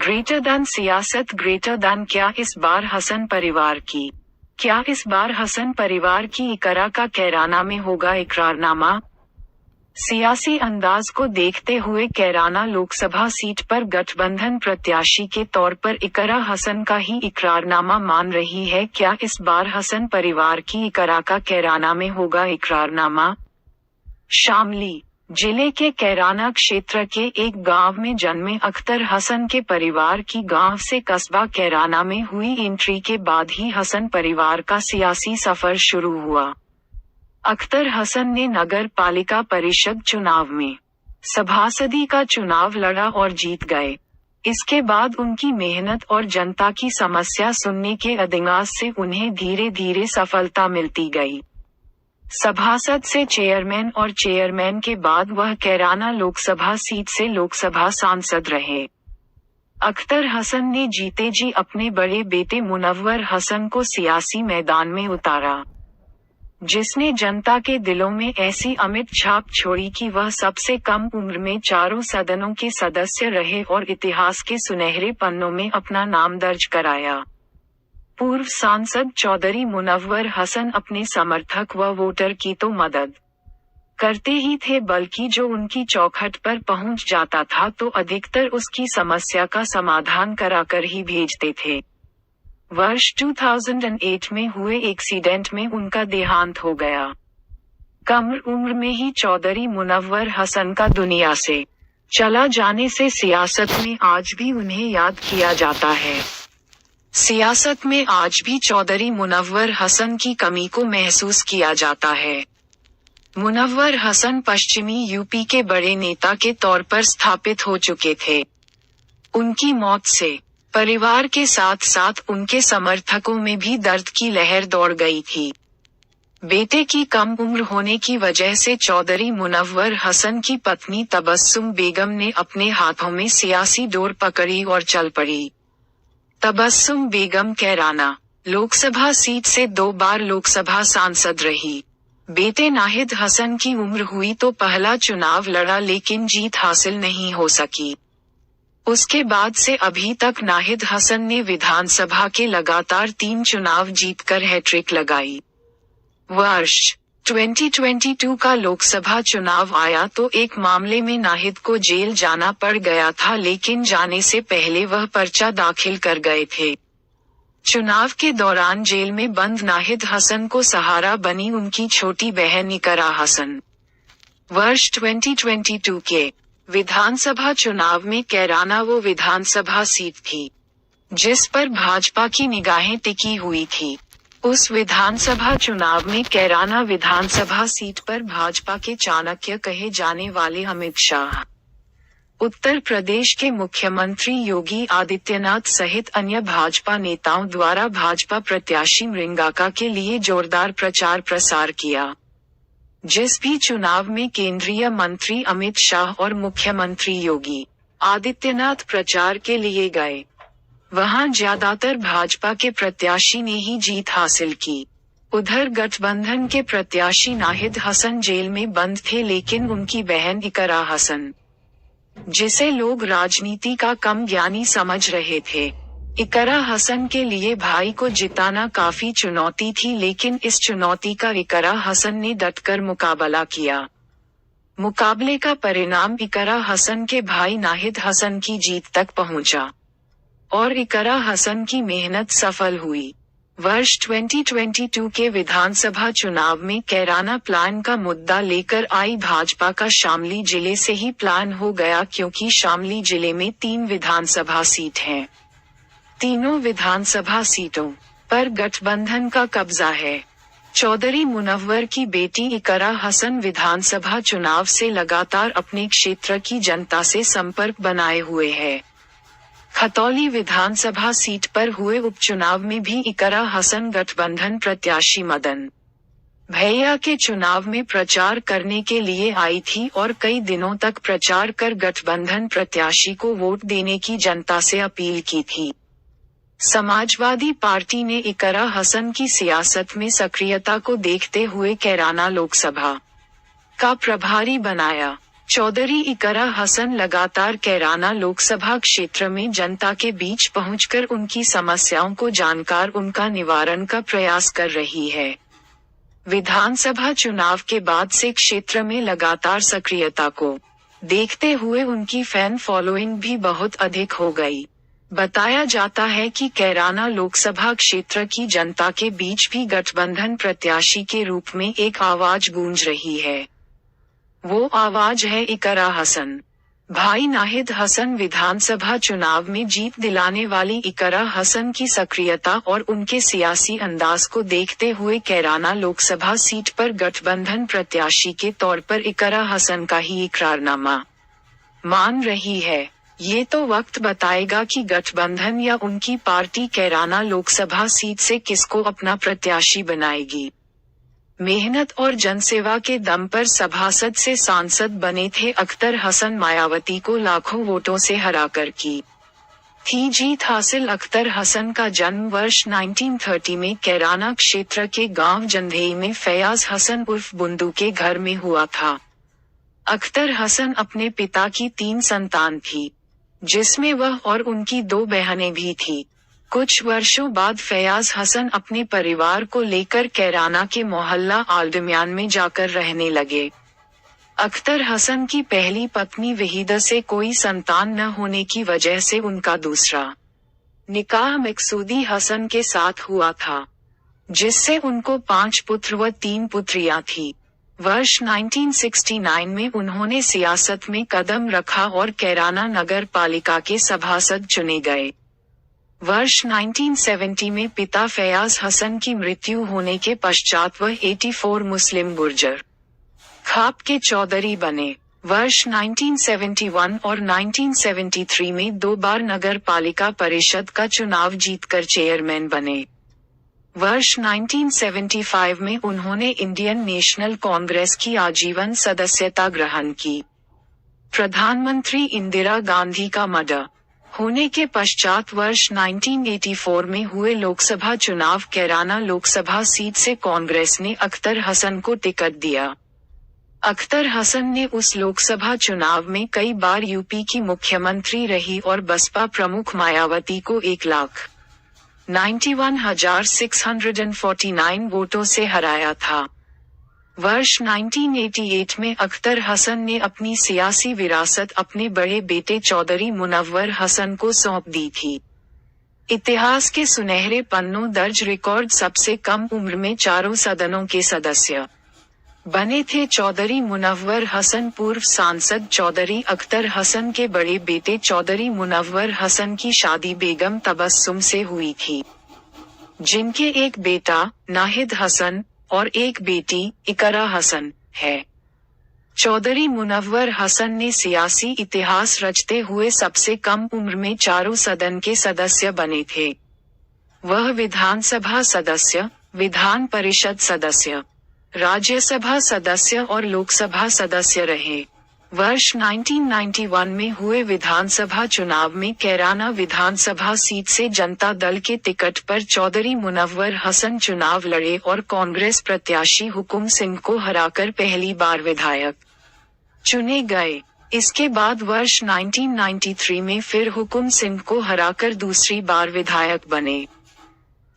Greater than सियासत greater than क्या इस बार हसन परिवार की? क्या इस बार हसन परिवार की इकरा का कैराना में होगा इकरारनामा? सियासी अंदाज को देखते हुए कैराना लोकसभा सीट पर गठबंधन प्रत्याशी के तौर पर इकरा हसन का ही इकरारनामा मान रही है। क्या इस बार हसन परिवार की इकरा का कैराना में होगा इकरारनामा? शामली जिले के कैराना क्षेत्र के एक गांव में जन्मे अख्तर हसन के परिवार की गांव से कस्बा कैराना में हुई एंट्री के बाद ही हसन परिवार का सियासी सफर शुरू हुआ। अख्तर हसन ने नगर पालिका परिषद चुनाव में सभासदी का चुनाव लड़ा और जीत गए। इसके बाद उनकी मेहनत और जनता की समस्या सुनने के अंदाज से उन्हें धीरे धीरे सफलता मिलती गई। सभासद से चेयरमैन और चेयरमैन के बाद वह कैराना लोकसभा सीट से लोकसभा सांसद रहे। अख्तर हसन ने जीते जी अपने बड़े बेटे मुनव्वर हसन को सियासी मैदान में उतारा, जिसने जनता के दिलों में ऐसी अमिट छाप छोड़ी कि वह सबसे कम उम्र में चारों सदनों के सदस्य रहे और इतिहास के सुनहरे पन्नों में अपना नाम दर्ज कराया। पूर्व सांसद चौधरी मुनव्वर हसन अपने समर्थक व वोटर की तो मदद करते ही थे, बल्कि जो उनकी चौखट पर पहुंच जाता था तो अधिकतर उसकी समस्या का समाधान कराकर ही भेजते थे। वर्ष 2008 में हुए एक्सीडेंट में उनका देहांत हो गया। कम उम्र में ही चौधरी मुनव्वर हसन का दुनिया से चला जाने से सियासत में आज भी उन्हें याद किया जाता है। सियासत में आज भी चौधरी मुनव्वर हसन की कमी को महसूस किया जाता है। मुनव्वर हसन पश्चिमी यूपी के बड़े नेता के तौर पर स्थापित हो चुके थे। उनकी मौत से परिवार के साथ साथ उनके समर्थकों में भी दर्द की लहर दौड़ गई थी। बेटे की कम उम्र होने की वजह से चौधरी मुनव्वर हसन की पत्नी तबस्सुम बेगम ने अपने हाथों में सियासी डोर पकड़ी और चल पड़ी। तबस्सुम बेगम कैराना लोकसभा सीट से 2 बार लोकसभा सांसद रही। बेटे नाहिद हसन की उम्र हुई तो पहला चुनाव लड़ा, लेकिन जीत हासिल नहीं हो सकी। उसके बाद से अभी तक नाहिद हसन ने विधानसभा के लगातार 3 चुनाव जीतकर हैट्रिक लगाई। वर्ष 2022 का लोकसभा चुनाव आया तो एक मामले में नाहिद को जेल जाना पड़ गया था, लेकिन जाने से पहले वह पर्चा दाखिल कर गए थे। चुनाव के दौरान जेल में बंद नाहिद हसन को सहारा बनी उनकी छोटी बहन इकरा हसन। वर्ष 2022 के विधानसभा चुनाव में कैराना वो विधानसभा सीट थी जिस पर भाजपा की निगाहें टिकी हुई थी। उस विधानसभा चुनाव में कैराना विधानसभा सीट पर भाजपा के चाणक्य कहे जाने वाले अमित शाह, उत्तर प्रदेश के मुख्यमंत्री योगी आदित्यनाथ सहित अन्य भाजपा नेताओं द्वारा भाजपा प्रत्याशी मृंगाका के लिए जोरदार प्रचार प्रसार किया। जिस भी चुनाव में केंद्रीय मंत्री अमित शाह और मुख्यमंत्री योगी आदित्यनाथ प्रचार के लिए गए, वहां ज्यादातर भाजपा के प्रत्याशी ने ही जीत हासिल की। उधर गठबंधन के प्रत्याशी नाहिद हसन जेल में बंद थे, लेकिन उनकी बहन इकरा हसन, जिसे लोग राजनीति का कम ज्ञानी समझ रहे थे, इकरा हसन के लिए भाई को जिताना काफी चुनौती थी, लेकिन इस चुनौती का इकरा हसन ने डटकर मुकाबला किया। मुकाबले का परिणाम इकरा हसन के भाई नाहिद हसन की जीत तक पहुंचा और इकरा हसन की मेहनत सफल हुई। वर्ष 2022 के विधानसभा चुनाव में कैराना प्लान का मुद्दा लेकर आई भाजपा का शामली जिले से ही प्लान हो गया, क्योंकि शामली जिले में 3 विधानसभा सीट हैं। तीनों विधानसभा सीटों पर गठबंधन का कब्जा है। चौधरी मुनव्वर की बेटी इकरा हसन विधानसभा चुनाव से लगातार अपने क्षेत्र की जनता से संपर्क बनाए हुए है। खतौली विधानसभा सीट पर हुए उपचुनाव में भी इकरा हसन गठबंधन प्रत्याशी मदन भैया के चुनाव में प्रचार करने के लिए आई थी और कई दिनों तक प्रचार कर गठबंधन प्रत्याशी को वोट देने की जनता से अपील की थी। समाजवादी पार्टी ने इकरा हसन की सियासत में सक्रियता को देखते हुए कैराना लोकसभा का प्रभारी बनाया। चौधरी इकरा हसन लगातार कैराना लोकसभा क्षेत्र में जनता के बीच पहुंचकर उनकी समस्याओं को जानकर उनका निवारण का प्रयास कर रही है। विधानसभा चुनाव के बाद से क्षेत्र में लगातार सक्रियता को देखते हुए उनकी फैन फॉलोइंग भी बहुत अधिक हो गई। बताया जाता है कि कैराना लोकसभा क्षेत्र की जनता के बीच भी गठबंधन प्रत्याशी के रूप में एक आवाज गूंज रही है। वो आवाज है इकरा हसन। भाई नाहिद हसन विधानसभा चुनाव में जीत दिलाने वाली इकरा हसन की सक्रियता और उनके सियासी अंदाज को देखते हुए कैराना लोकसभा सीट पर गठबंधन प्रत्याशी के तौर पर इकरा हसन का ही इकरारनामा मान रही है। ये तो वक्त बताएगा कि गठबंधन या उनकी पार्टी कैराना लोकसभा सीट से किसको अपना प्रत्याशी बनाएगी। मेहनत और जनसेवा के दम पर सभासद से सांसद बने थे अख्तर हसन। मायावती को लाखों वोटों से हराकर की थी जीत हासिल। अख्तर हसन का जन्म वर्ष 1930 में कैराना क्षेत्र के गांव जंधेई में फैयाज हसन उर्फ बुंदू के घर में हुआ था। अख्तर हसन अपने पिता की 3 संतान थी, जिसमें वह और उनकी 2 बहनें भी थी। कुछ वर्षों बाद फैयाज हसन अपने परिवार को लेकर कैराना के मोहल्ला आलदमियान में जाकर रहने लगे। अख्तर हसन की पहली पत्नी वहीदा से कोई संतान न होने की वजह से उनका दूसरा निकाह मकसूदी हसन के साथ हुआ था, जिससे उनको 5 पुत्र व 3 पुत्रियां थी। वर्ष 1969 में उन्होंने सियासत में कदम रखा और कैराना नगर पालिका के सभासद चुने गए। वर्ष 1970 में पिता फैयाज हसन की मृत्यु होने के पश्चात वह 84 मुस्लिम गुर्जर खाप के चौधरी बने। वर्ष 1971 और 1973 में 2 बार नगर पालिका परिषद का चुनाव जीतकर चेयरमैन बने। वर्ष 1975 में उन्होंने इंडियन नेशनल कांग्रेस की आजीवन सदस्यता ग्रहण की। प्रधानमंत्री इंदिरा गांधी का मर्डर होने के पश्चात वर्ष 1984 में हुए लोकसभा चुनाव कैराना लोकसभा सीट से कांग्रेस ने अख्तर हसन को टिकट दिया। अख्तर हसन ने उस लोकसभा चुनाव में कई बार यूपी की मुख्यमंत्री रही और बसपा प्रमुख मायावती को 1,91,649 वोटों से हराया था। वर्ष 1988 में अख्तर हसन ने अपनी सियासी विरासत अपने बड़े बेटे चौधरी मुनव्वर हसन को सौंप दी थी। इतिहास के सुनहरे पन्नों दर्ज रिकॉर्ड सबसे कम उम्र में चारों सदनों के सदस्य बने थे। चौधरी मुनव्वर हसन पूर्व सांसद चौधरी अख्तर हसन के बड़े बेटे चौधरी मुनव्वर हसन की शादी बेगम तबस्सुम से हुई थी, जिनके एक बेटा नाहिद हसन और एक बेटी इकरा हसन है। चौधरी मुनव्वर हसन ने सियासी इतिहास रचते हुए सबसे कम उम्र में चारों सदन के सदस्य बने थे। वह विधानसभा सदस्य, विधान परिषद सदस्य, राज्यसभा सदस्य और लोकसभा सदस्य रहे। वर्ष 1991 में हुए विधानसभा चुनाव में कैराना विधानसभा सीट से जनता दल के टिकट पर चौधरी मुनव्वर हसन चुनाव लड़े और कांग्रेस प्रत्याशी हुकुम सिंह को हराकर पहली बार विधायक चुने गए। इसके बाद वर्ष 1993 में फिर हुकुम सिंह को हराकर दूसरी बार विधायक बने।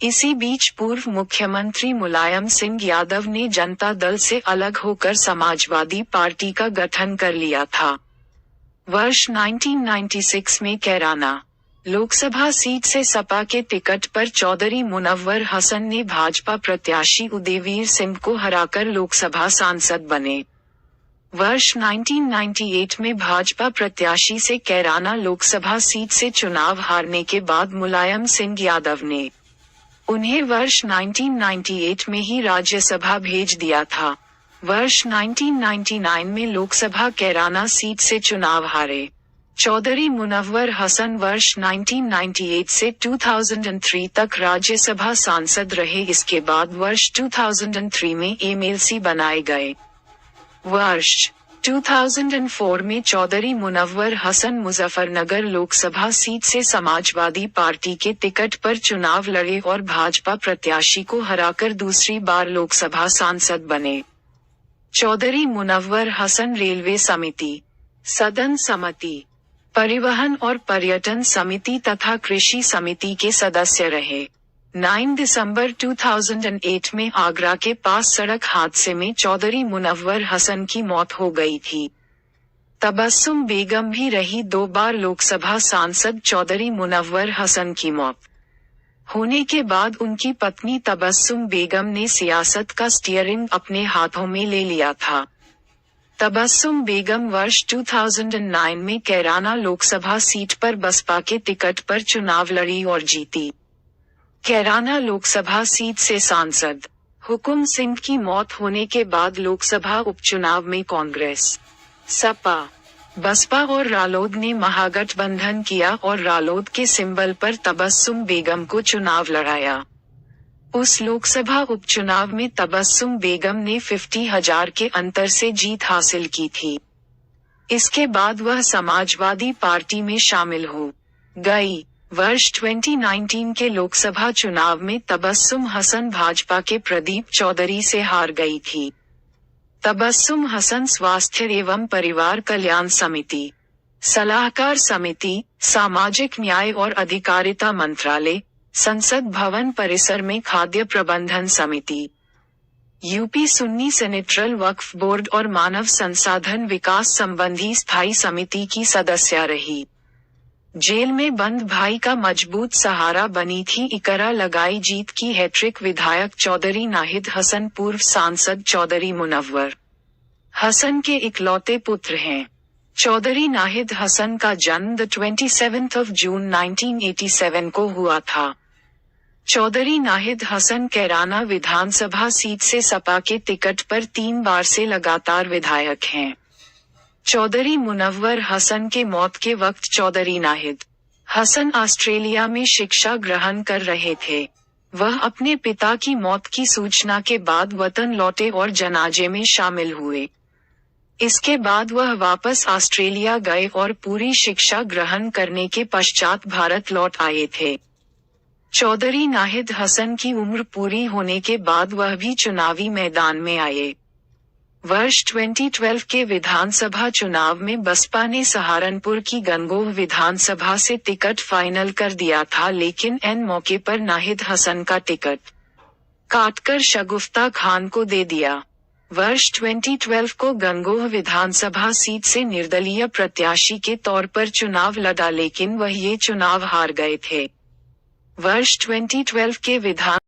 इसी बीच पूर्व मुख्यमंत्री मुलायम सिंह यादव ने जनता दल से अलग होकर समाजवादी पार्टी का गठन कर लिया था। वर्ष 1996 में कैराना लोकसभा सीट से सपा के टिकट पर चौधरी मुनव्वर हसन ने भाजपा प्रत्याशी उदयवीर सिंह को हराकर लोकसभा सांसद बने। वर्ष 1998 में भाजपा प्रत्याशी से कैराना लोकसभा सीट से चुनाव हारने के बाद मुलायम सिंह यादव ने उन्हें वर्ष 1998 में ही राज्यसभा भेज दिया था। वर्ष 1999 में लोकसभा कैराना सीट से चुनाव हारे। चौधरी मुनव्वर हसन वर्ष 1998 से 2003 तक राज्यसभा सांसद रहे। इसके बाद वर्ष 2003 में एमएलसी बनाए गए। वर्ष 2004 में चौधरी मुनव्वर हसन मुजफ्फरनगर लोकसभा सीट से समाजवादी पार्टी के टिकट पर चुनाव लड़े और भाजपा प्रत्याशी को हराकर दूसरी बार लोकसभा सांसद बने। चौधरी मुनव्वर हसन रेलवे समिति, सदन समिति, परिवहन और पर्यटन समिति तथा कृषि समिति के सदस्य रहे। 9 दिसंबर 2008 में आगरा के पास सड़क हादसे में चौधरी मुनव्वर हसन की मौत हो गई थी। तबस्सुम बेगम भी रही 2 बार लोकसभा सांसद। चौधरी मुनव्वर हसन की मौत होने के बाद उनकी पत्नी तबस्सुम बेगम ने सियासत का स्टीयरिंग अपने हाथों में ले लिया था। तबस्सुम बेगम वर्ष 2009 में कैराना लोकसभा सीट पर बसपा के टिकट पर चुनाव लड़ी और जीती। कैराना लोकसभा सीट से सांसद हुकुम सिंह की मौत होने के बाद लोकसभा उपचुनाव में कांग्रेस, सपा, बसपा और रालोद ने महागठबंधन किया और रालोद के सिंबल पर तबस्सुम बेगम को चुनाव लड़ाया। उस लोकसभा उपचुनाव में तबस्सुम बेगम ने 50,000 के अंतर से जीत हासिल की थी। इसके बाद वह समाजवादी पार्टी में शामिल हो गई। वर्ष 2019 के लोकसभा चुनाव में तबस्सुम हसन भाजपा के प्रदीप चौधरी से हार गई थी। तबस्सुम हसन स्वास्थ्य एवं परिवार कल्याण समिति, सलाहकार समिति, सामाजिक न्याय और अधिकारिता मंत्रालय, संसद भवन परिसर में खाद्य प्रबंधन समिति, यूपी सुन्नी सेनेट्रल वक्फ बोर्ड और मानव संसाधन विकास संबंधी स्थायी समिति की सदस्य रही। जेल में बंद भाई का मजबूत सहारा बनी थी। इकरा लगाई जीत की हैट्रिक। विधायक चौधरी नाहिद हसन पूर्व सांसद चौधरी मुनव्वर हसन के इकलौते पुत्र हैं। चौधरी नाहिद हसन का जन्म 27 जून 1987 को हुआ था। चौधरी नाहिद हसन कैराना विधानसभा सीट से सपा के टिकट पर 3 बार से लगातार विधायक हैं। चौधरी मुनव्वर हसन के मौत के वक्त चौधरी नाहिद हसन ऑस्ट्रेलिया में शिक्षा ग्रहण कर रहे थे। वह अपने पिता की मौत की सूचना के बाद वतन लौटे और जनाजे में शामिल हुए। इसके बाद वह वापस ऑस्ट्रेलिया गए और पूरी शिक्षा ग्रहण करने के पश्चात भारत लौट आए थे। चौधरी नाहिद हसन की उम्र पूरी होने के बाद वह भी चुनावी मैदान में आए। वर्ष 2012 के विधानसभा चुनाव में बसपा ने सहारनपुर की गंगोह विधानसभा से टिकट फाइनल कर दिया था, लेकिन एन मौके पर नाहिद हसन का टिकट काटकर शगुफ्ता खान को दे दिया। वर्ष 2012 को गंगोह विधानसभा सीट से निर्दलीय प्रत्याशी के तौर पर चुनाव लड़ा, लेकिन वह ये चुनाव हार गए थे। वर्ष 2012 के विधान